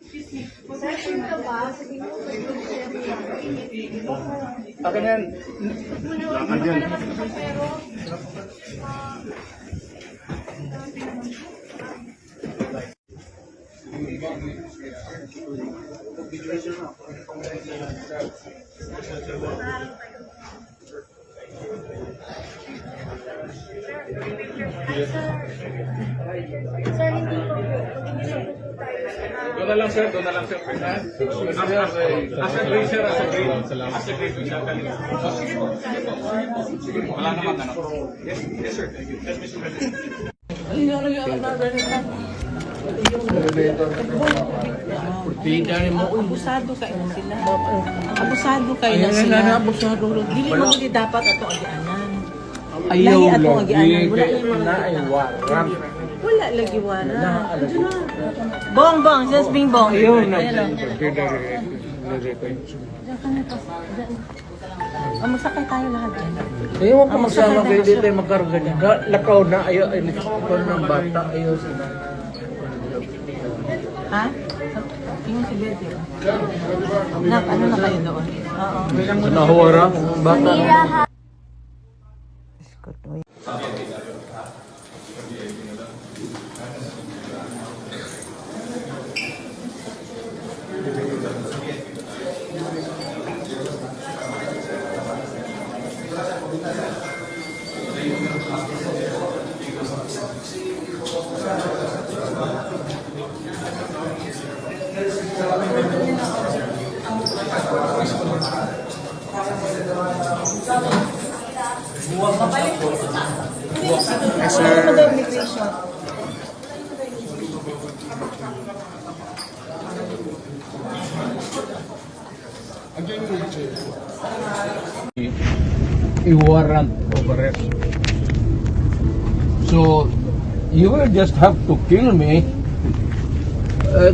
Session ka ba? Sabi mo, Akin yan. Andyan. Sir, hindi po po. Doon na lang sir, Fernand. Asa grade sir, asa grade po siya kanina. Wala naman ano. Yes sir, thank you. Yes, Mr. President. Abusado kayo na sila. Abusado kayo na sila. Dili mo hindi dapat ato agianan. Lahi ato agianan. Wala lagi wala. Bong, just being bong. Ayun. Magsakay tayo lahat yan. Ayaw ka magsama kayo dito ay magkaroon ganyan. Lakaw na, ayaw, ay nagkakaroon ng bata, ayaw sila. Ha? Yung si Betty. Ano na kayo doon? Oo. Nahuwara, bata. A warrant of arrest. So, you will just have to kill me.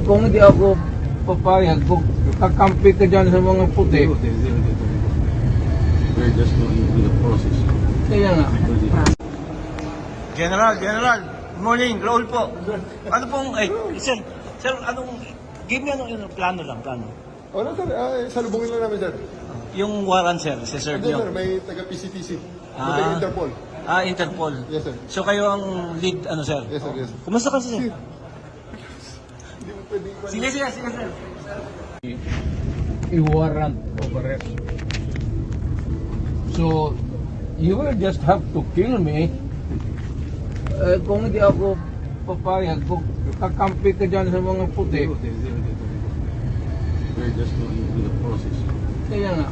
Kung hindi ako papayag, kung kakampi ka dyan sa mga puti. We're just going through the process. Kaya nga. General, good morning, Raul po. Ano pong, sir, give me anong plano lang. Wala sir, salubungin lang namin sir. Yung warrant, sir, sir Hindi sir, nyo. may taga-PCTC. May Ah. taga-Interpol. Interpol. Yes sir. So kayo ang lead, sir? Yes sir, yes sir. Kumusta ka, sir? Hindi mo pwede Sige, sir. A warrant of arrest. So, you will just have to kill me. Kung hindi ako papayag, kung kakampi ka dyan sa mga puti. We're just going through the process. Kaya nga.